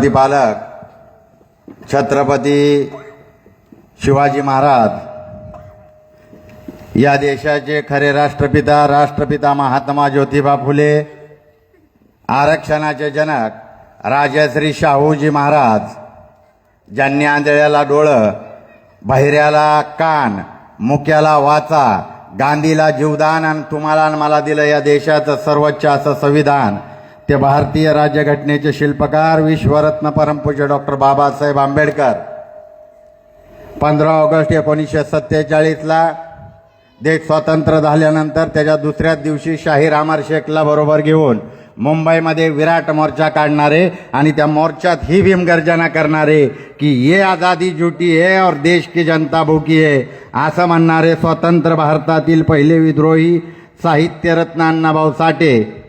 प्रतिपालक छत्रपती शिवाजी महाराज या देशाचे खरे राष्ट्रपिता महात्मा ज्योतिबा फुले, आरक्षणाचे जनक राजश्री शाहूजी महाराज, ज्यांनी आंधळ्याला डोळं, बहिऱ्याला कान, मुक्याला वाचा, गांधीला जीवदान आणि तुम्हाला आणि मला दिलं या देशाचं सर्वोच्च असं संविधान, ते भारतीय राज्यघटनेचे शिल्पकार विश्वरत्न परमपूज्य डॉक्टर बाबासाहेब आंबेडकर 15 ऑगस्ट 1947ला देश स्वतंत्र झाल्यानंतर त्याच्या दुसऱ्याच दिवशी शाहीर अमर शेखला बरोबर घेऊन मुंबईमध्ये विराट मोर्चा काढणारे आणि त्या मोर्चात ही भीमगर्जना करणारे की ये आजादी झूठी है और देश की जनता भूकी है असं म्हणणारे स्वतंत्र भारतातील पहिले विद्रोही साहित्यरत्न अण्णाभाऊ साठे.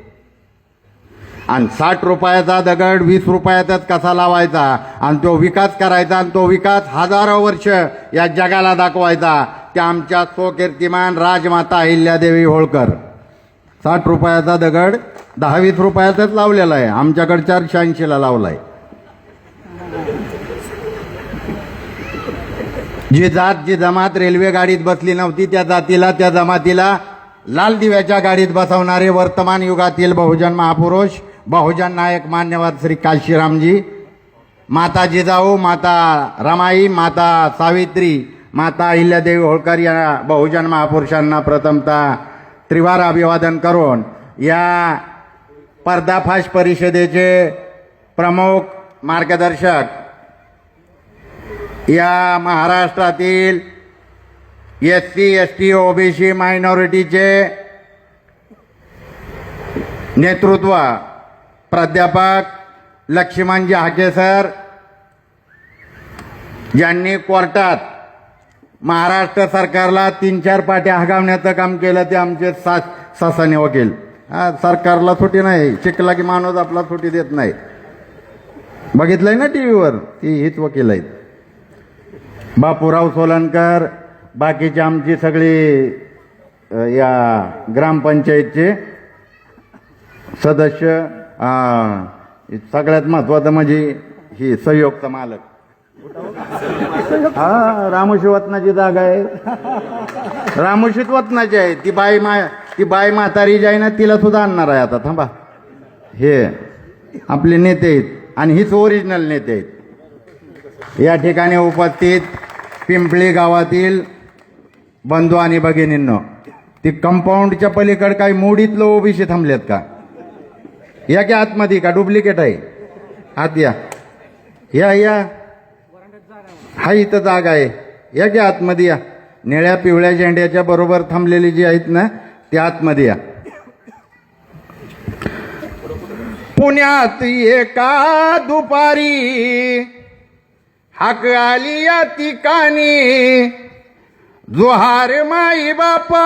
आणि 60 रुपयाचा दगड 20 रुपयातच कसा लावायचा आणि तो विकास करायचा आणि तो विकास हजारो वर्ष या जगाला दाखवायचा, त्या आमच्या स्वकीर्तिमान राजमाता अहिल्यादेवी होळकर. 60 रुपयाचा दगड 10-20 रुपयातच लावलेला आहे, आमच्याकडे 480ला लावलाय. जी जात जी जमात रेल्वे गाडीत बसली नव्हती त्या जातीला त्या जमातीला लाल दिव्याच्या गाडीत बसवणारे वर्तमान युगातील बहुजन महापुरुष, बहुजन नायक मान्यवर श्री काशीरामजी, माता जिजाऊ, माता रमाई, माता सावित्री, माता अहिल्यादेवी होळकर या बहुजन महापुरुषांना प्रथमतः त्रिवार अभिवादन करून या पर्दाफाश परिषदेचे प्रमुख मार्गदर्शक, या महाराष्ट्रातील SC ST OBC मायनॉरिटीचे नेतृत्व प्राध्यापक लक्ष्मणजी हाके सर, ज्यांनी कोर्टात महाराष्ट्र सरकारला 3-4 पाट्या हगावण्याचं काम केलं, ते आमचे सासने वकील. सरकारला सुट्टी नाही, शिकला की माणूस आपला सुट्टी देत नाही. बघितलंय ना टीव्हीवर, ती हीच वकील आहेत. बापूराव सोलनकर, बाकीचे आमची सगळी या ग्रामपंचायतचे सदस्य, सगळ्यात महत्वाचं म्हणजे ही संयुक्त मालक. रामोशी वतनाची जागा आहे, रामोशीत वतनाची आहे. ती बाई म्हातारी जी आहे ना तिला सुद्धा आणणार आहे आता. थांबा, हे आपले नेते आहेत आणि हीच ओरिजिनल नेते आहेत. या ठिकाणी उपस्थित पिंपळी गावातील बंधू आणि भगिनींनो, ती कंपाऊंडच्या पलीकडे काही मोडीतलं ओबीसी थांबलेत का? या की आतमध्ये का डुप्लिकेट आहे? आत या, या या, हा इथं जागा आहे, या की आतमध्ये या. निळ्या पिवळ्या झेंड्याच्या बरोबर थांबलेली जी आहेत ना ती आतमध्ये या. पुण्यात एका दुपारी हाक आली या ठिकाणी, जोहार माई बापा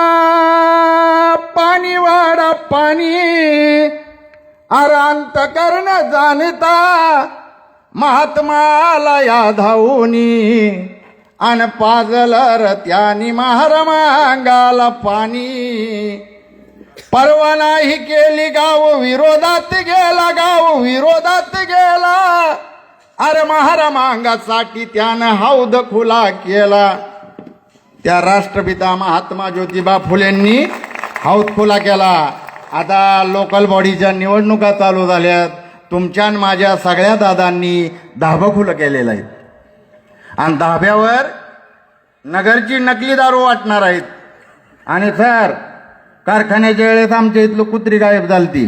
पाणी वाडा पाणी, अरांत कर्ण जाणता महात्माला या धावूनी, अन पाजल रत्यानी महारमांगाला पाणी. परवा नाही केली गाव विरोधात गेला, गाव विरोधात गेला, अरे महारामांगासाठी त्यानं हौद खुला केला. त्या राष्ट्रपिता महात्मा ज्योतिबा फुलेंनी हौद खुला केला. आता लोकल बॉडीच्या निवडणुका चालू झाल्यात, तुमच्या माझ्या सगळ्या दादांनी धाबं खुलं केलेलं आहे आणि धाब्यावर नगरची नकली दारू वाटणार आहेत. आणि सर, कारखान्याच्या वेळेस आमच्या इथलं कुत्री गायब झालती.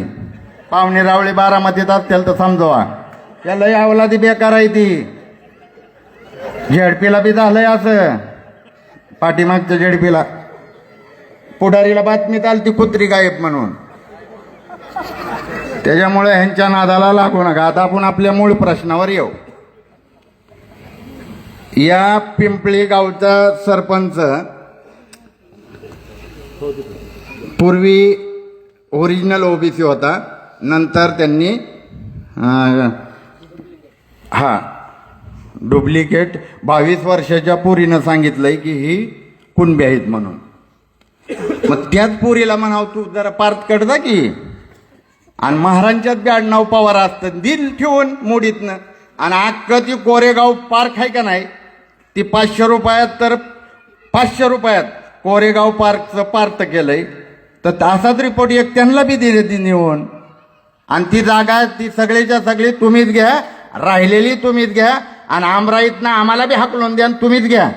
पाहुणे रावळे बारामतीत असतील तर समजवा, त्याला यावला ती बेकार आहे. ती झेडपीला बी झालंय असं, पाठीमागच्या झेडपीला पुढारीला बातमीत आली ती कुत्री गायब म्हणून. त्याच्यामुळे ह्यांच्या नादाला लागू नका. आता आपण आपल्या मूळ प्रश्नावर येऊ. या पिंपळी गावचा सरपंच पूर्वी ओरिजिनल ओबीसी होता, नंतर त्यांनी डुप्लिकेट 22 वर्षाच्या पुरीनं सांगितलंय की ही कुणबी आहेत म्हणून. मग त्याच पुरीला म्हणाव तू जरा पार्थ कट की, आणि महाराजांच्यात बी आडनाव पवार असतं, दिल ठेवून मोडीतनं आणि अख्खं ती कोरेगाव पार्क आहे का नाही, ती 500 रुपयात, तर 500 रुपयात कोरेगाव पार्कचं पार्क केलंय. तर असाच रिपोर्ट एक त्यांना बी दिले ती नेऊन. आणि ती जागा ती सगळीच्या सगळी तुम्हीच घ्या, राहिलेली तुम्हीच घ्या, आणि आमराईतनं आम्हाला बी हाकलून द्या आणि तुम्हीच घ्या.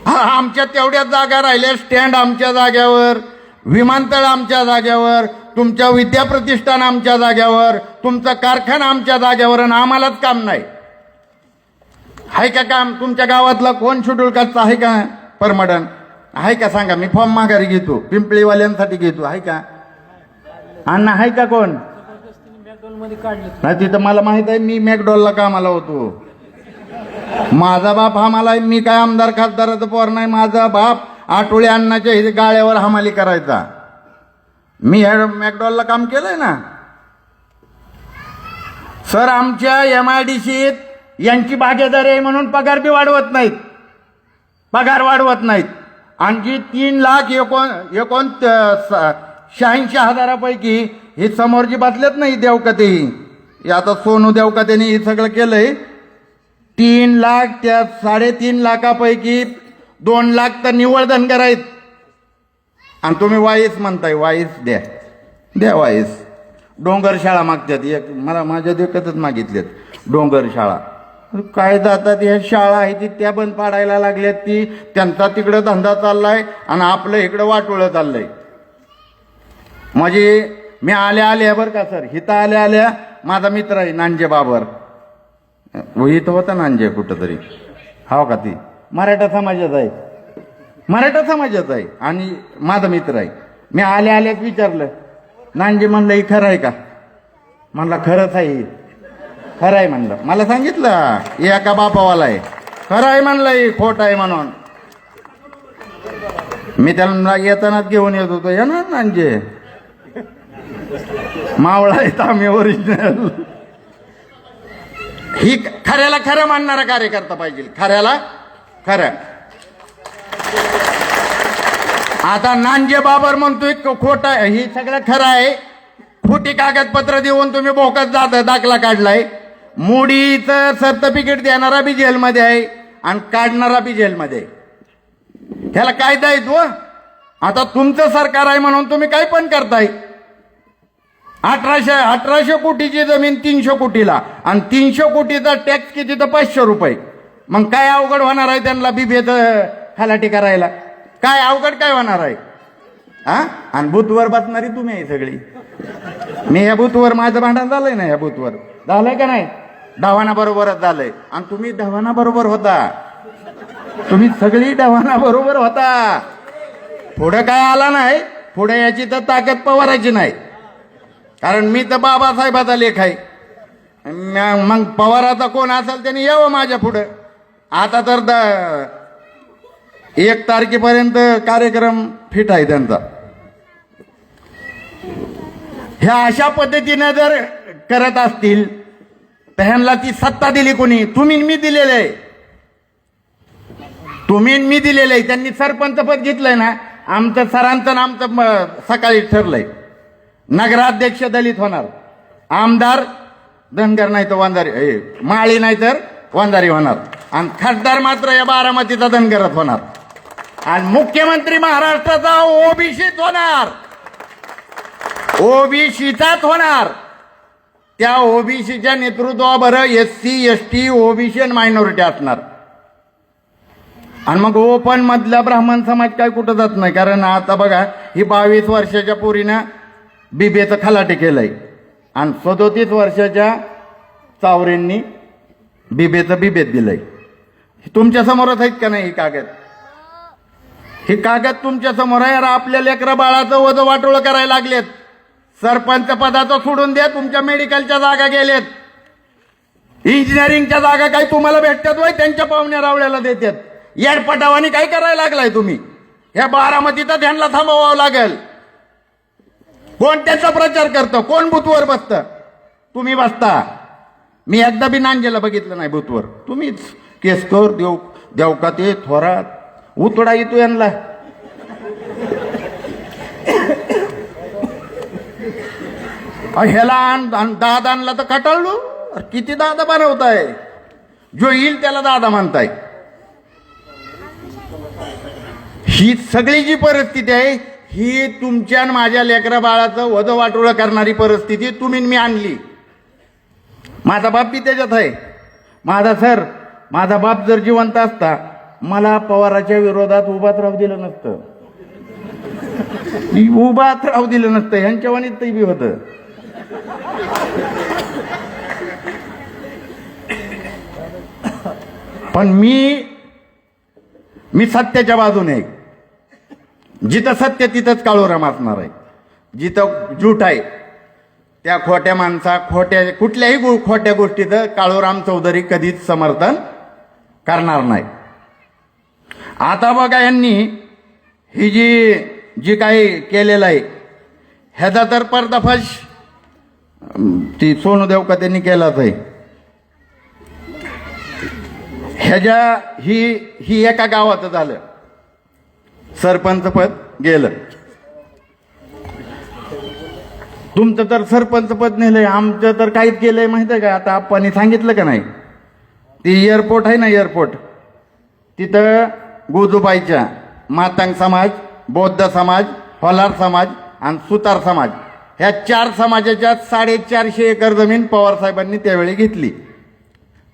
आमच्या तेवढ्याच जागा राहिल्या, स्टँड आमच्या जाग्यावर, विमानतळ आमच्या जाग्यावर, तुमच्या विद्याप्रतिष्ठान आमच्या जाग्यावर, तुमचा कारखाना आमच्या जाग्यावर, आणि आम्हालाच काम नाही. आहे का काम? तुमच्या गावातला कोण शेड्यूल कास्ट आहे का परमडन? आहे का सांगा? मी फॉर्म माघारी घेतो, पिंपळीवाल्यांसाठी घेतो. आहे का अण्णा? आहे का कोण? नाही, तिथं मला माहित आहे, मी मॅकडॉलला कामाला होतो. माझा बाप हमाला, मी काय आमदार खासदाराचं पोर नाही. माझा बाप आठवले अण्णाच्या इथे गाळ्यावर हमाली करायचा. मी मॅकडॉलला काम केलंय ना सर. आमच्या MIDCत यांची भागीदारी आहे म्हणून पगार बी वाढवत नाहीत, पगार वाढवत नाहीत. आणखी 3,86,000 हे समोर जी बसलेत नाही देवकते, ही आता सोनू देवकतेने हे सगळं केलंय. 3 लाख, त्या 3.5 लाखापैकी 2 लाख तर निव्वळ धनगर आहेत. आणि तुम्ही वाईस म्हणताय, वाईस द्या, द्या वाईस. डोंगर शाळा मागतात, एक मला माझ्या देखतच मागितलेत डोंगर शाळा. काय जातात ह्या शाळा आहे ती त्या बंद पाडायला लागल्यात. ती त्यांचा तिकडं धंदा चाललाय आणि आपलं इकडं वाटोळं चाललंय. म्हणजे मी आल्या बरं का सर, हिथं आल्या माझा मित्र आहे नांजे बाबर, इथं होता नांजे कुठं तरी, हो का? ती मराठा समाजाचा आहे, मराठा समाजाचा आहे आणि माझा मित्र आहे. मी आल्याच विचारलं, नांजे म्हणलं ही खरं आहे का? म्हणला खरंच आहे, खरं आहे म्हणलं. मला सांगितलं एका बापावाला आहे, खरं आहे म्हणलं, ही खोट आहे म्हणून. मी त्याला येतानाच घेऊन येत होतो, या ना नांजे मावळा आहे आम्ही ओरिजिनल. ही खऱ्याला खरं मानणारा कार्यकर्ता पाहिजे, खऱ्याला खरं. आता नांजे बाबर म्हणतोय खोट आहे, ही सगळं खरं आहे. खोटी कागदपत्र देऊन तुम्ही बोकत दाखला काढलाय. मोडीचं सर्टिफिकेट देणारा बी जेलमध्ये आहे आणि काढणारा बी जेलमध्ये आहे. ह्याला कायदा आहे तो. आता तुमचं सरकार आहे म्हणून तुम्ही काय पण करताय. 1800 कोटीची जमीन 300 कोटीला, आणि 300 कोटीचा टॅक्स किती तर 500 रुपये. मग काय अवघड होणार आहे त्यांना बिबेत खलाटी करायला? काय अवघड काय होणार आहे? हा, आणि बूथवर बसणारी तुम्ही आहे सगळी. मी ह्या बूथवर माझं भांडण झालंय ना, ह्या बूथवर झालंय का नाही? ढवाना बरोबरच झालंय. आणि तुम्ही ढवाना बरोबर होता, तुम्ही सगळी ढवाना बरोबर होता. पुढं काय आला नाही, पुढे याची तर ताकद पवाराची नाही. कारण मी तर बाबासाहेबाचा लेख आहे. मग पवाराचा कोण असेल त्याने यावं माझ्या पुढं. आता तर 1 तारखेपर्यंत कार्यक्रम फिट आहे त्यांचा. ह्या अशा पद्धतीने जर करत असतील तर ह्यांना ती सत्ता दिली कोणी? तुम्ही मी दिलेलं आहे, तुम्ही मी दिलेलं आहे. त्यांनी सरपंच पद घेतलंय ना, आमचं सरांचं नाम तर सकाळी ठरलंय. नगराध्यक्ष दलित होणार, आमदार धनगर नाही तर वंजारी, माळी नाही तर वंजारी होणार, आणि खासदार मात्र या बारामतीचा धनगरच होणार, आणि मुख्यमंत्री महाराष्ट्राचा ओबीसीत होणार, ओबीसीचाच होणार. त्या ओबीसीच्या नेतृत्वावर SC ST OBC आणि मायनॉरिटी असणार. आणि मग ओपन मधला ब्राह्मण समाज काय कुठं जात नाही. कारण आता बघा, ही 22 वर्षाच्या पोरीनं बिबेचं खलाटे केलंय, आणि 37 वर्षाच्या चावरेंनी बिबेचं बिबेत दिलंय. तुमच्या समोरच आहेत का नाही ही कागद? ही कागद तुमच्या समोर आहे. आपल्या लेकरा बाळाचं वजन वाटोळं करायला लागलेत. सरपंच पदाचं सोडून द्या, तुमच्या मेडिकलच्या जागा गेलेत. इंजिनिअरिंगच्या जागा काही तुम्हाला भेटतात वय, त्यांच्या पाहुण्या रावळ्याला देतात. येडपटावानी काय करायला लागलाय तुम्ही? ह्या बारामतीचा ध्यानला थांबवावं लागेल. कोण त्याचा प्रचार करतं? कोण बूथवर बसतं? तुम्ही बसता. मी एकदा बी नांजेला बघितलं नाही बूथवर. तुम्हीच केसकर, देवकाते, थोरात, उतडा येतो यांना. ह्याला दाद आणला तर कटाळलो. अरे किती दादा बनवताय, जो येईल त्याला दादा म्हणताय. ही सगळी जी परिस्थिती आहे ही तुमच्या आणि माझ्या लेकरा बाळाचं वधवाटोळं करणारी परिस्थिती तुम्ही मी आणली. माझा बाप बी त्याच्यात आहे. माझा बाप जर जिवंत असता मला पवाराच्या विरोधात उभाच राहू दिलं नसतं, उभाच राहू दिलं नसतं. ह्यांच्या वाणीत ते बी होतं. पण मी सत्याच्या बाजूने आहे. जिथं सत्य तिथंच काळोराम असणार आहे. जिथं झूट आहे त्या खोट्या कुठल्याही खोट्या गोष्टीचं काळोराम चौधरी कधीच समर्थन करणार नाही. आता बघा यांनी ही जी काही केलेलं आहे ह्याचा तर पर्दाफाश ती सोनू देवका त्यांनी केलाच आहे. ही एका गावाचं झालं, सरपंच पद गेलं. तुमचं तर सरपंच पद नेलंय, आमचं तर काहीच केलंय माहिती आहे का. आता आपण सांगितलं का नाही, ती एअरपोर्ट आहे ना, एअरपोर्ट तिथं गोजूबाईच्या मातांग समाज, बौद्ध समाज, होलार समाज आणि सुतार समाज ह्या 4 समाजाच्या 450 एकर जमीन पवार साहेबांनी त्यावेळी घेतली.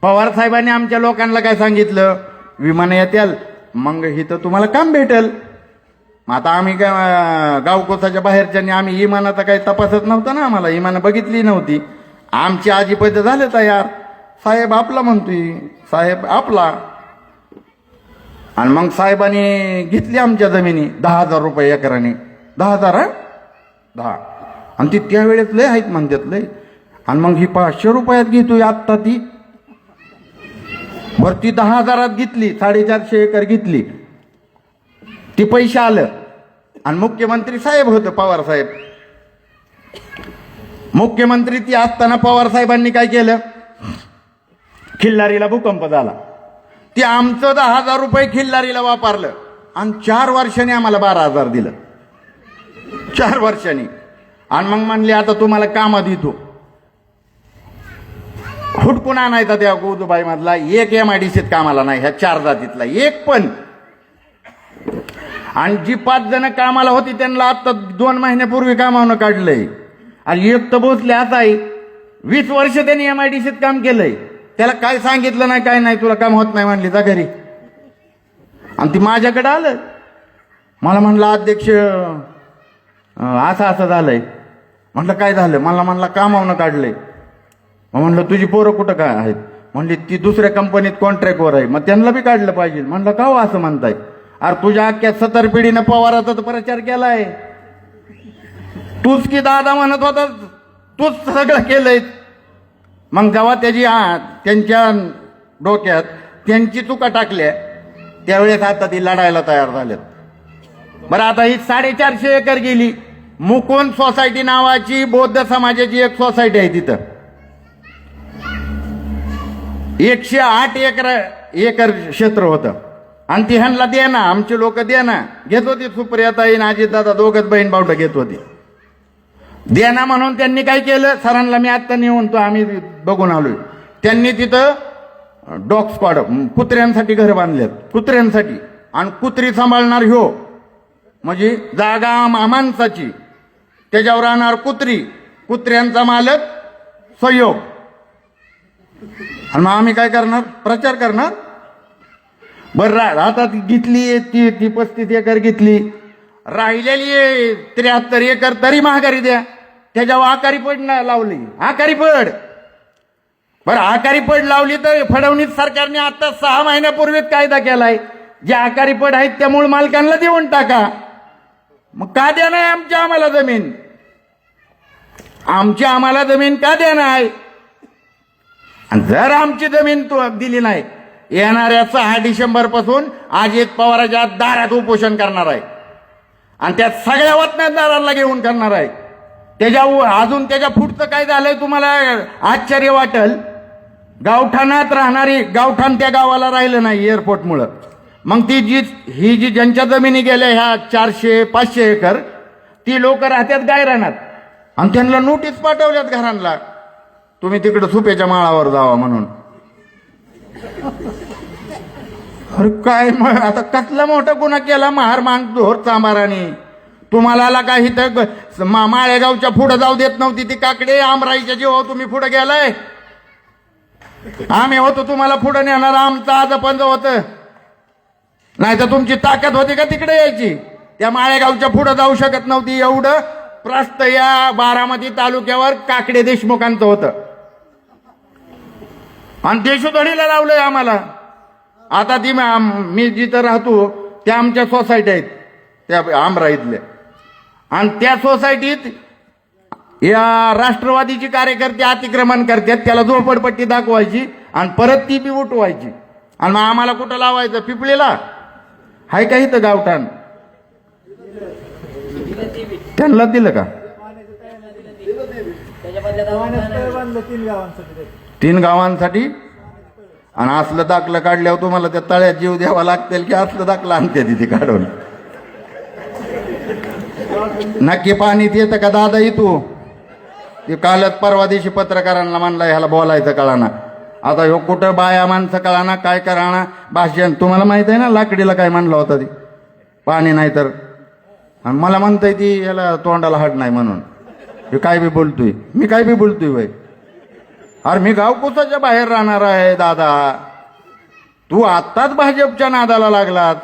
पवार साहेबांनी आमच्या लोकांना काय सांगितलं, विमान येतील मग इथं तुम्हाला काम भेटेल. आता आम्ही काय गावकोसाच्या बाहेरच्यांनी आम्ही इमानाचा काही तपासत नव्हता ना, आम्हाला इमानं बघितली नव्हती. आमची आजीपद झाले तयार, साहेब आपला म्हणतोय, साहेब आपला. आणि मग साहेबांनी घेतली आमच्या जमिनी 10,000 रुपये एकराने. 10,000 10 आणि ती त्यावेळेस लय आहेत म्हणतात लय. आणि मग ही 500 रुपयात घेतोय आत्ता ती. बरं ती 10,000 घेतली, 450 एकर घेतली, ती पैसे आलं. आणि मुख्यमंत्री साहेब होतं पवार साहेब. मुख्यमंत्री ती असताना पवार साहेबांनी काय केलं, खिल्लारीला भूकंप झाला, ती आमचं 10,000 रुपये खिल्लारीला वापरलं आणि 4 वर्षांनी आम्हाला 12,000 दिलं. 4 वर्षांनी. आणि मग म्हणले आता तुम्हाला कामात येतो. हुडकून आणायचा त्या गोदूबाई मधला एक MIDCत कामाला नाही, ह्या 4 जातीतला एक पण. आणि जी 5 जण कामाला होती त्यांना आता 2 महिन्यापूर्वी कामावनं काढलंय. आणि एक तर भोसले आता आहे 20 वर्ष त्यांनी MIDCत काम केलंय, त्याला काय सांगितलं नाही काय नाही, तुला काम होत नाही म्हणली जा घरी. आणि ती माझ्याकडे आलं, मला म्हणलं अध्यक्ष असं झालंय. म्हटलं काय झालं, मला म्हणला कामावनं काढलंय. मग म्हणलं तुझी पोरं कुठं काय आहेत, म्हणली ती दुसऱ्या कंपनीत कॉन्ट्रॅक्टवर आहे, मग त्यांना बी काढलं पाहिजे. म्हणलं का हो असं म्हणताय, अरे तुझ्या अख्ख्या 70 पिढीनं पवाराचा प्रचार केलाय, तूच की दादा म्हणत होता, तूच सगळं केलंय. मग जेव्हा त्यांच्या डोक्यात त्यांची चुका टाकल्या त्यावेळेस आता ती लढायला तयार झाल्यात. बरं आता ही 450 एकर गेली. मुकुंद सोसायटी नावाची बौद्ध समाजाची एक सोसायटी आहे, तिथं 108 एकर क्षेत्र होतं. आणि ती ह्यांना दे ना, आमचे लोक दे ना घेत होती. सुप्रियाताई आणि अजितदादा दोघच बहीण भाऊ घेत होती. दे ना म्हणून त्यांनी काय केलं, सरांना मी आत्ता नेऊन तो आम्ही बघून आलोय, त्यांनी तिथं डॉग स्क्वॉड कुत्र्यांसाठी घर बांधलेत, कुत्र्यांसाठी. आणि कुत्री सांभाळणार ह्यो, म्हणजे जागा माणसाची, त्याच्यावर राहणार कुत्र्यांचा मालक सहयोग. आणि मग आम्ही काय करणार, प्रचार करणार. बरं आता घेतली ती 35 एकर घेतली, राहिलेली 73 एकर तरी महागारी द्या. त्याच्यावर आकारी पड लावली, आकारी पड. बरं आकारी पड लावली तर फडणवीस सरकारने आता 6 महिन्यापूर्वीच कायदा केलाय, जे आकारी पड आहेत त्या मूळ मालकांना देऊन टाका. मग का द्या नाही आम्हाला जमीन, आम्हाला जमीन का द्या नाही. आणि जर आमची जमीन दिली नाही, येणाऱ्या 6 डिसेंबर पासून अजित पवारांच्या दारात उपोषण करणार आहे. आणि त्या सगळ्या वतनदारांना घेऊन करणार आहे. अजून त्याच्या पुढचं काय झालंय तुम्हाला आश्चर्य वाटेल. गावठाणात राहणारी, गावठाण त्या गावाला राहिलं नाही एअरपोर्टमुळं. मग ही जी ज्यांच्या जमिनी गेल्या ह्या 400-500 एकर, ती लोक राहतात गायरानात. आणि त्यांना नोटीस पाठवल्यात घरांना, तुम्ही तिकडे सुपेच्या माळावर जावा म्हणून. अरे काय आता कसला मोठा गुन्हा केला महार मांग धोर चांबाराने. तुम्हाला काही तर माळेगावच्या पुढे जाऊ देत नव्हती ती काकडे. आमराईच्या जीवावर तुम्ही पुढे गेलाय. आम्ही होतो तुम्हाला पुढे नेणार. आमचं आज पंज होतं. नाही तर तुमची ताकद होती का तिकडे यायची. त्या माळेगावच्या पुढे जाऊ शकत नव्हती. एवढं प्रस्त या बारामती तालुक्यावर काकडे देशमुखांचं होतं. आणि देशोधडीला लावलंय आम्हाला. आता ती मी जिथं राहतो त्या आमच्या सोसायटी आहेत त्या आमराईतल्या. आणि त्या सोसायटीत या राष्ट्रवादीची कार्यकर्ते अतिक्रमण करतात. त्याला झोपडपट्टी दाखवायची आणि परत ती बी उठवायची. आणि मग आम्हाला कुठं लावायचं पिपळीला. हाय का इथं गावठाण. त्यांना दिलं का. 3 गावांसाठी. आणि असलं दाखलं काढल्यावर तुम्हाला त्या तळ्यात जीव द्यावा लागतील की असलं दाखलं आणते तिथे काढून. नक्की पाणी येतं का दादा इथू. ते कालच परवा दिवशी पत्रकारांना म्हणला ह्याला बोलायचं कळाना. आता ह्यो कुठं बाया माणसं कळाना काय कराना भाषण. तुम्हाला माहित आहे ना लाकडीला काय म्हणलं होतं ती पाणी नाही तर. आणि मला म्हणताय ती याला तोंडाला हाड नाही म्हणून. हे काय बी बोलतोय. मी काय बी बोलतोय वय. अरे मी गावकुसाच्या बाहेर राहणार आहे दादा. तू आत्ताच भाजपच्या नादाला लागलात.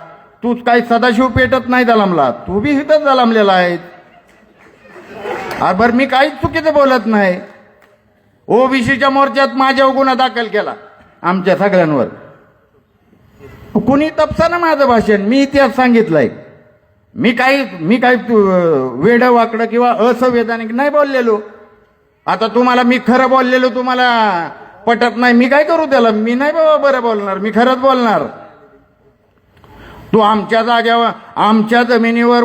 तूच काही सदाशिव पेटत नाही जलमला. तू बी इथंच जलमलेला आहे. बरं मी काहीच चुकीचं बोलत नाही. ओबीसीच्या मोर्चात माझ्यावर गुन्हा दाखल केला आमच्या सगळ्यांवर. कुणी तपसानं माझं भाषण. मी इतिहास सांगितलाय. मी काही वेडं वाकडं किंवा असंवैधानिक नाही बोललेलो. आता तुम्हाला मी खरं बोललेलो तुम्हाला पटत नाही. मी काय करू त्याला. मी नाही बाबा बरं बोलणार. मी खरंच बोलणार. तू आमच्या जाग्यावर आमच्या जमिनीवर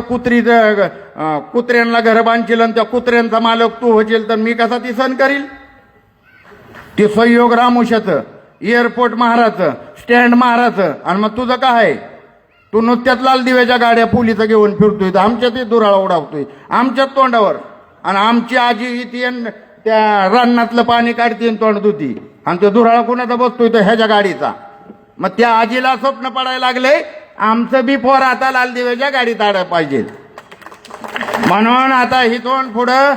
कुत्र्यांना घर बांधशील आणि त्या कुत्र्यांचा मालक तू होशील तर मी कसा ती सण करील. ते सहयोग रामुशाचं एअरपोर्ट महाराचं स्टँड महाराचं. आणि मग तुझं काय. तू नुसत्याच लाल दिव्याच्या गाड्या पोलीस घेऊन फिरतोय. आमच्या ते दुराळा उडावतोय आमच्याच तोंडावर. आणि आमची आजी इथे त्या रानातलं पाणी काढते तोंड धुती. आणि तो दुराळा कोणाचा बसतोय तो ह्याच्या गाडीचा. मग त्या आजीला स्वप्न पडायला लागले आमचं बी पोर आता लाल दिव्याच्या गाडीत आडाय पाहिजे. म्हणून आता इथून पुढं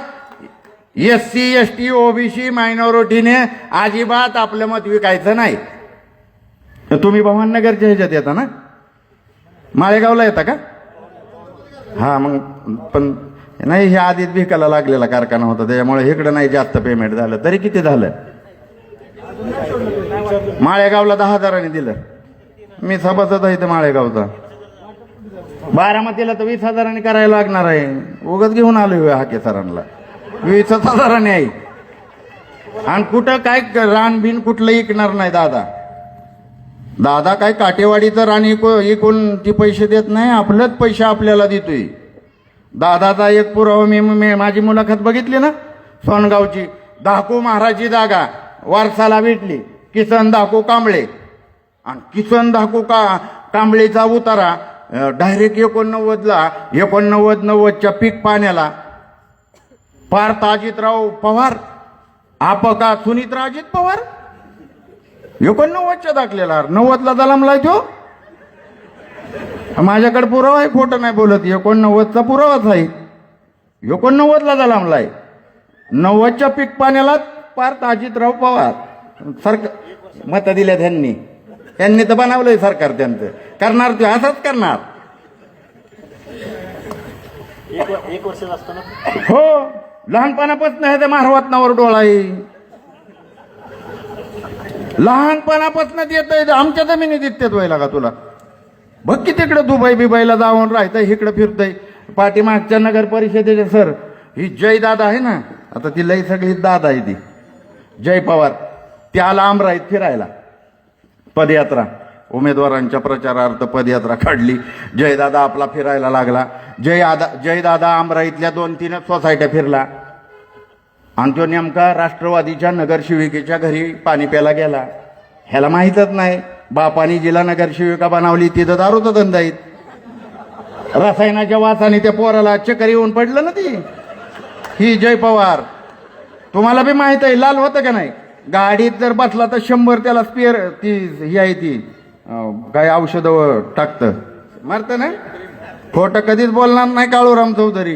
SC ST OBC मायनॉरिटीने अजिबात आपलं मत विकायचं नाही. तुम्ही भवाननगरच्या ह्याच्यात येता ना. माळेगावला येता का. हा मग पण नाही हे आधीच भिकायला लागलेला कारखाना होता त्याच्यामुळे इकडं नाही जास्त पेमेंट झालं. तरी किती झालं. माळेगावला 10,000 दिलं. मी सभासद आहे इथं माळेगावचा. बारामतीला तर 20,000 करायला लागणार आहे. उगाच घेऊन आलोय हाके सरांना. 20,000 आहे. आणि कुठं काय रान बिन कुठलं इकणार नाही दादा. दादा काय काटेवाडीचं रान इकून ती पैसे देत नाही. आपलंच पैसे आपल्याला देतोय. दादाचा एक पुरावा मी माझी मुलाखत बघितली ना सोनगावची. धाकू महाराजची जागा वारसाला भेटली. किसन धाकू कांबळे. आणि किसन धाकू कांबळेचा उतारा डायरेक्ट 89च्या पीक पाण्याला पार्थ अजितराव पवार आपका सुनीत्रा अजित पवार 89च्या दाखलेला 90ला जलमलाय तो. माझ्याकडे पुरावा आहे. खोटं नाही बोलत. 89चा पुरावाच आहे. 89ला जलमलाय. 90च्या पीक पाण्याला पार्थ अजितराव पवार सरकार मत दिल्या त्यांनी तर बनवलंय सरकार. त्यांचं करणार ते असंच करणार. एक वर्ष असताना हो लहानपणापासून ह्याच्या महारवतनावर डोळा आहे. लहानपणापासून येत आमच्या जमिनीत दिसतेच व्हायला का तुला. बघ की तिकडं दुबई बिबाईला जाऊन राहतंय इकडं फिरतंय. पाठीमागच्या नगर परिषदेचे सर ही जय दादा आहे ना. आता ती लई सगळी दादा आहे ती जय पवार. त्याला आमराईत फिरायला पदयात्रा उमेदवारांच्या प्रचारार्थ पदयात्रा काढली. जयदादा आपला फिरायला लागला. जयदादा आमराईतल्या 2-3 सोसायट्या फिरला. आणि तो नेमका राष्ट्रवादीच्या नगरसेविकेच्या घरी पाणी प्यायला गेला. ह्याला माहीतच नाही बापानी जिला नगरसेविका बनवली तिथं दारूचा धंदा येत. रसायनाच्या वासाने त्या पोराला चक्कर येऊन पडलं ना ती. ही जय पवार तुम्हाला बी माहित आहे लाल होतं का नाही. गाडीत जर बसला तर 100 त्याला स्पेअर ती ही आहे ती काय औषधं टाकतं मारतं ना. खोटं कधीच बोलणार नाही काळूराम चौधरी.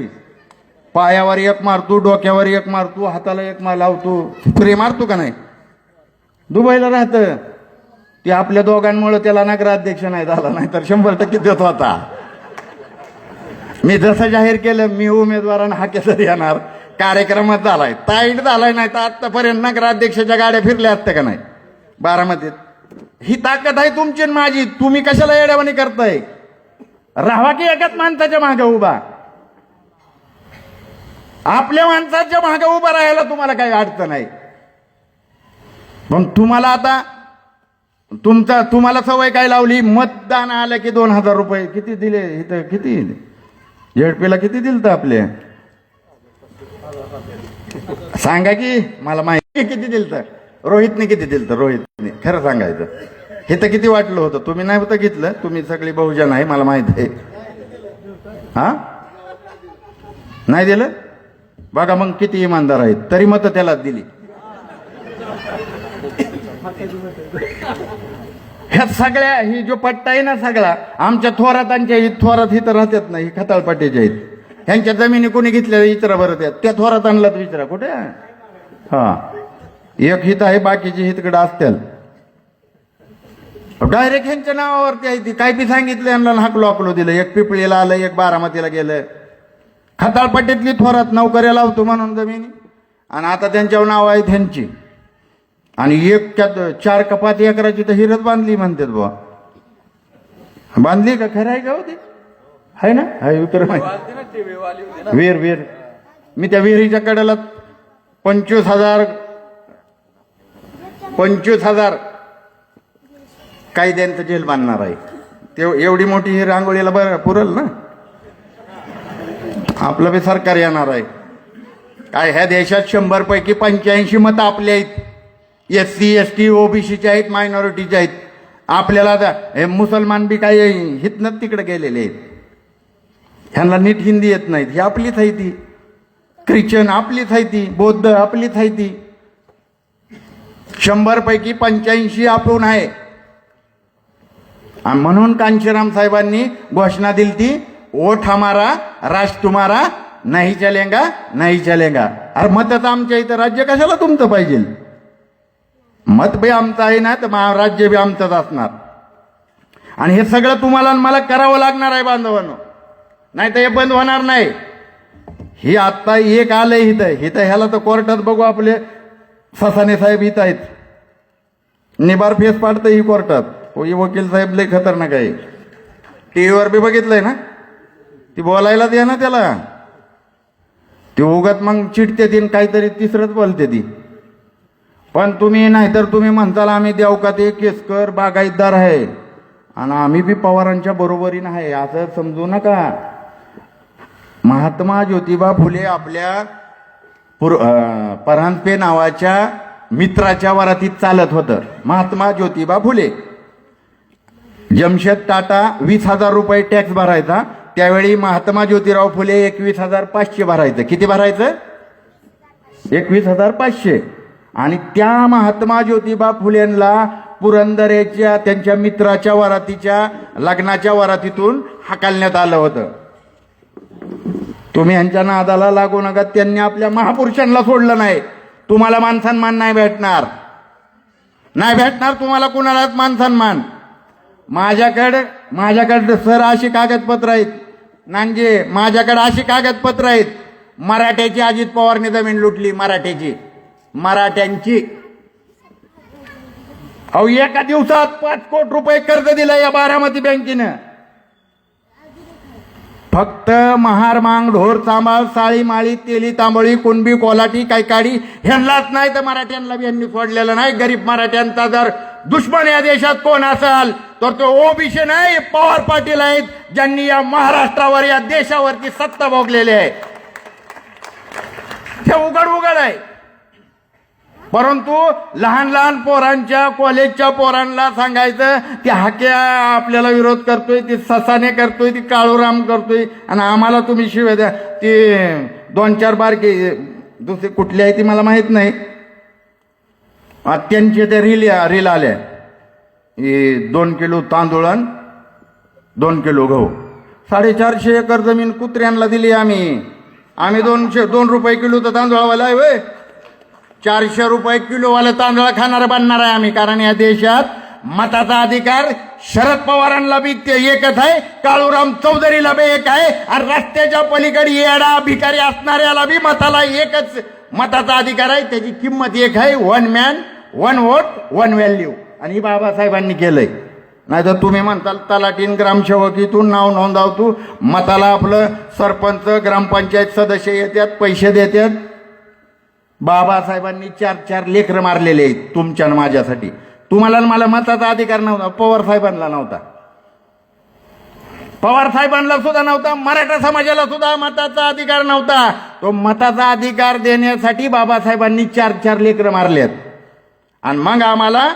पायावर एक मारतो, डोक्यावर एक मारतो, हाताला एक मार लावतो, स्प्रे मारतो का नाही. दुबईला राहतं ते. आपल्या दोघांमुळे त्याला नगराध्यक्ष नाही झाला, नाही तर 100% देत होता. मी जसं जाहीर केलं मी उमेदवारांना हा केसर येणार, कार्यक्रमात झालाय, ताईट झालाय, नाही तर आतापर्यंत नगराध्यक्षाच्या गाड्या फिरल्या असत्या का नाही बारामतीत. ही ताकद आहे तुमची आणि माझी. तुम्ही कशाला येड्यावानी करताय. राहा की एकाच माणसाच्या मागे उभा. आपल्या माणसाच्या मागे उभा राहायला तुम्हाला काही अडचण नाही. पण तुम्हाला आता तुम्हाला सवय काय लावली. मतदान आलं की 2000 रुपये किती दिले इथं, किती झेडपीला किती दिलं तर आपले सांगा की मला माहिती. किती दिलं तर रोहितने किती दिलं तर रोहितने खरं सांगायचं. हे तर किती वाटलं होतं. तुम्ही नाही होतं घेतलं. तुम्ही सगळी बहुजन आहे मला माहित आहे. हा नाही दिलं बघा मग किती इमानदार आहेत. तरी मत त्याला दिली. ह्या सगळ्या ही जो पट्टा आहे ना सगळा आमच्या थोरातांच्या थोरात इथं राहतात ना. ही खताळपाटीच्या आहेत. ह्यांच्या जमिनी कोणी घेतल्या विचारा बरं. त्या थोरात आणलात विचारा कुठे. हा एक हित आहे, बाकीची हितकडे असतील. डायरेक्ट ह्यांच्या नावावरती आहे ती. काय बी सांगितलं यांना हाकलो हाकलो दिलं. एक पिपळीला आलं, एक बारामतीला गेलं. खताळपट्टीतली थोरात नोकऱ्या लावतो म्हणून जमिनी, आणि आता त्यांच्यावर नाव आहे त्यांची. आणि एक 4 का 5 एकराची तर हिरच बांधली म्हणतात बुवा. बांधली का खरं आहे का होती आहे ना. हाय उतर वीर वीर. मी त्या विहिरीच्या कडेला 25,000 कायद्यांचं जेल बांधणार आहे. ते एवढी मोठी ही रांगोळीला बरं पुरल ना. आपलं बी सरकार येणार आहे. काय ह्या देशात 100 पैकी 85 मतं आपले आहेत. SC ST OBCचे आहेत, मायनॉरिटीचे आहेत. आपल्याला हे मुसलमान बी काही हितनच तिकडे गेलेले आहेत. ह्यांना नीट हिंदी येत नाहीत. ही आपलीच आहे ती. ख्रिश्चन आपलीच आहे ती. बौद्ध आपलीच आहे ती. 100 पैकी 85 आपण आहे. आणि म्हणून कांशीराम साहेबांनी घोषणा दिली ती, वोट हमारा राज तुम्हारा, नाही चलेगा नाही चलेगा. अरे मतच आमच्या इथं, राज्य कशाला तुमचं पाहिजे. मत बी आमचं आहे ना, तर महाराज्य बी आमचंच असणार. आणि हे सगळं तुम्हाला आणि मला करावं लागणार आहे बांधवांनो, नाही तर हे बंद होणार नाही. ही आत्ता एक आलंय इथं ह्याला तर कोर्टात बघू. आपले ससाने साहेब इथं आहेत. निबार फेस पाडतं ही कोर्टात. ही वकील साहेब लय खतरनाक आहे. टीव्हीवर बी बघितलंय ना. ती बोलायला दे ना त्याला. ती उगाच मग चिडते ती काहीतरी तिसरंच बोलते ती. पण तुम्ही नाहीतर तुम्ही म्हणताल आम्ही देवका ते केसकर बागायतदार आहे आणि आम्ही बी पवारांच्या बरोबरीनं आहे असं समजू नका. महात्मा ज्योतिबा फुले आपल्या परांजपे नावाच्या मित्राच्या वरातीत चालत होतं. महात्मा ज्योतिबा फुले. जमशेद टाटा 20,000 रुपये टॅक्स भरायचा. त्यावेळी महात्मा ज्योतिराव फुले 21,500 भरायचं. किती भरायचं. 21,500. आणि त्या महात्मा ज्योतिबा फुलेंना पुरंदरेच्या त्यांच्या मित्राच्या वरातीच्या लग्नाच्या वरातीतून हाकलण्यात आलं होतं. तुम्ही यांच्या नादाला लागू नका. त्यांनी आपल्या महापुरुषांना सोडलं नाही. तुम्हाला मानसन्मान नाही भेटणार. नाही भेटणार तुम्हाला कुणालाच मानसन्मान. माझ्याकडे सर अशी कागदपत्र आहेत नांजे. माझ्याकडे अशी कागदपत्र आहेत. मराठ्याची अजित पवारने जमीन लुटली. मराठ्यांची. अहो एका दिवसात 5 कोटी रुपये कर्ज दिलं या बारामती बँकेनं. फक्त महार मांग ढोर चांबाळ साळी माळी तेली तांबळी कुणबी कोलाटी कायकाडी ह्यांनाच नाही तर मराठ्यांना बी यांनी सोडलेलं नाही. गरीब मराठ्यांचा जर दुश्मन या देशात कोण असाल तर तो ओबीसी नाही, पवार पाटील आहेत, ज्यांनी या महाराष्ट्रावर या देशावरती सत्ता भोगलेली आहे. ते उघड आहे. परंतु लहान लहान पोरांच्या कॉलेजच्या पोरांना सांगायचं ते हाक्या आपल्याला विरोध करतोय, ते ससाने करतोय, ती काळूराम करतोय आणि आम्हाला तुम्ही शिवाय द्या. ते 2-4 बारके दुसरी कुठली आहे ती मला माहित नाही. त्यांचे ते रील आल्या, 2 किलो तांदूळ आणि 2 किलो गहू. 450 एकर जमीन कुत्र्यांना दिली आम्ही. 2 रुपये किलो तर तांदूळवाला आहे वय. 400 रुपये किलोवाला तांदूळ खाणार बनणार आहे आम्ही. कारण या देशात मताचा अधिकार शरद पवारांना बी ते एकच आहे, काळूराम चौधरीला बी एक आहे, आणि रस्त्याच्या पलीकडे येडा भिकारी असणाऱ्याला बी मताला एकच मताचा अधिकार आहे. त्याची किंमत एक आहे, 1 मॅन 1 वोट 1 व्हॅल्यू. आणि ही बाबासाहेबांनी केलंय. नाही तर तुम्ही म्हणताल तलाठीन ग्रामसेवकीतून नाव नोंदवतो, मताला आपलं सरपंच ग्रामपंचायत सदस्य येतात, पैसे देतात. बाबासाहेबांनी 4 लेकरं मारलेले आहेत तुमच्या आणि माझ्यासाठी. तुम्हाला मला मताचा अधिकार नव्हता, पवार साहेबांना नव्हता, पवार साहेबांना सुद्धा नव्हता, मराठा समाजाला सुद्धा मताचा अधिकार नव्हता. तो मताचा अधिकार देण्यासाठी बाबासाहेबांनी 4 लेकरं मारलेत. आणि मग आम्हाला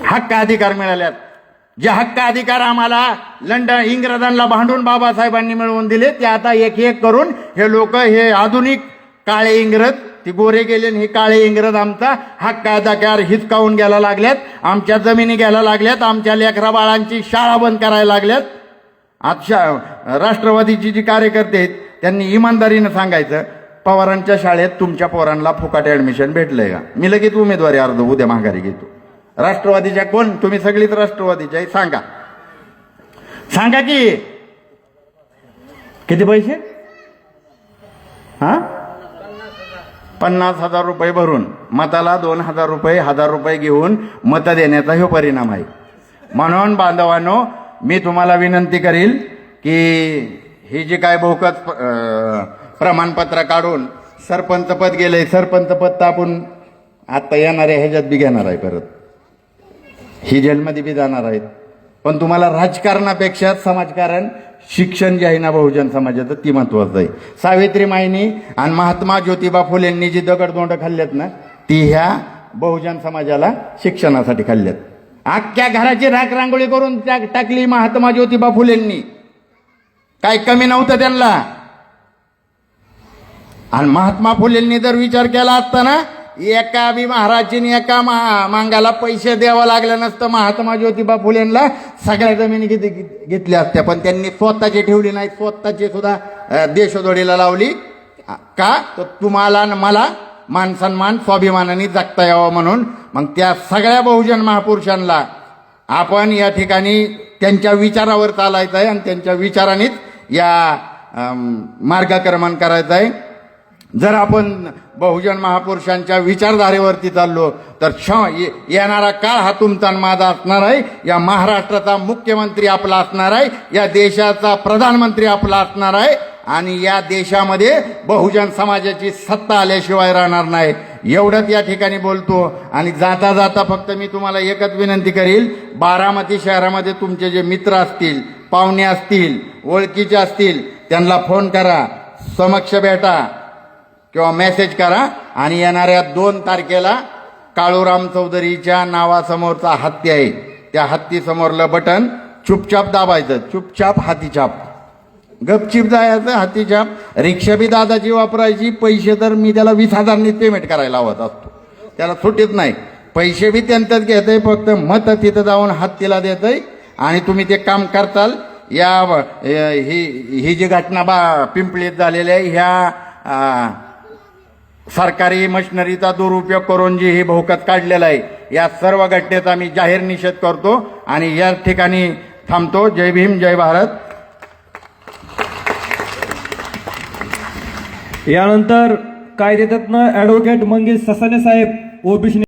हक्क अधिकार मिळाल्यात. जे हक्क अधिकार आम्हाला लंडन इंग्रजांना भांडून बाबासाहेबांनी मिळवून दिले, ते आता एक एक करून हे लोक, हे आधुनिक काळे इंग्रज, ती गोरे गेले हे काळे इंग्रज आमचा हक्क अधिकार हिसकावून घ्यायला लागल्यात, आमच्या जमिनी घ्यायला लागल्यात, आमच्या लेकरा बाळांची शाळा बंद करायला लागल्यात. आता राष्ट्रवादीची जी कार्यकर्ते आहेत त्यांनी इमानदारीनं सांगायचं, पवारांच्या शाळेत तुमच्या पोरांना फुकाट ऍडमिशन भेटलंय का? मी लगेच उमेदवारी अर्ज उद्या माघारी घेतो. राष्ट्रवादीच्या कोण? तुम्ही सगळीच राष्ट्रवादीच्या, सांगा सांगा की किती पैसे? 50,000 रुपये भरून मताला 2,000 रुपये 1,000 रुपये घेऊन मत देण्याचा हा परिणाम आहे. म्हणून बांधवांनो, मी तुम्हाला विनंती करील की ही जी काय बहुकत प्रमाणपत्र काढून सरपंच पद गेलंय, सरपंच पद तर आपण आता येणाऱ्या ह्याच्यात बी घेणार आहे, परत ही जेलमध्ये बी जाणार आहेत. पण तुम्हाला राजकारणापेक्षा समाजकारण, शिक्षण जे आहे ना बहुजन समाजाचं, ती महत्वाचं आहे. सावित्रीमाईंनी आणि महात्मा ज्योतिबा फुलेंनी जी दगडधोंड खाल्ल्यात ना, ती ह्या बहुजन समाजाला शिक्षणासाठी खाल्ल्यात. अख्ख्या घराची राख रांगोळी करून टाकली महात्मा ज्योतिबा फुलेंनी. काय कमी नव्हतं त्यांना. आणि महात्मा फुलेंनी जर विचार केला असता ना, एका बी महाराजीने एका मांगाला पैसे द्यावं लागलं नसतं, महात्मा ज्योतिबा फुलेंना सगळ्या जमिनी घेतल्या असत्या. पण त्यांनी स्वतःची ठेवली नाही, स्वतःची सुद्धा देशोधडीला लावली. का? तर तुम्हाला आणि मला मान सन्मान स्वाभिमानाने जगता यावं म्हणून. मग त्या सगळ्या बहुजन महापुरुषांना आपण या ठिकाणी त्यांच्या विचारावर चालायचं आहे आणि त्यांच्या विचारानेच या मार्गक्रमण करायचं आहे. जर आपण बहुजन महापुरुषांच्या विचारधारेवरती चाललो तर येणारा काळ हा तुमचा आणि माझा असणार आहे. या महाराष्ट्राचा मुख्यमंत्री आपला असणार आहे, या देशाचा प्रधानमंत्री आपला असणार आहे, आणि या देशामध्ये बहुजन समाजाची सत्ता आल्याशिवाय राहणार नाही. एवढंच या ठिकाणी बोलतो. आणि जाता जाता फक्त मी तुम्हाला एकच विनंती करील, बारामती शहरामध्ये तुमचे जे मित्र असतील, पाहुणे असतील, ओळखीचे असतील, त्यांना फोन करा, समक्ष भेटा किंवा मेसेज करा. आणि येणाऱ्या 2 तारखेला काळूराम चौधरीच्या नावासमोरचा हत्ती आहे, त्या हत्तीसमोरलं बटन चुपचाप दाबायचं, चुपचाप हातीछाप, गपचिप जायचं हातीछाप. रिक्षा बी दादाची वापरायची, पैसे तर मी त्याला 20,000नी पेमेंट करायला लावत असतो, त्याला सुटीत नाही. पैसे बी त्यांच्याच घेतय, फक्त मत तिथं जाऊन हत्तीला देतय आणि तुम्ही ते काम करताल. या ही जी घटना पिंपळीत झालेली आहे, ह्या सरकारी मशिनरीचा दुरुपयोग करून जी ही बहुकत काढलेला आहे, या सर्व घटनेचा मी जाहीर निषेध करतो आणि या ठिकाणी थांबतो. जय भीम, जय भारत. यानंतर कायदेतज्ञ ॲडव्होकेट मंगेश ससाने साहेब, ओबीसी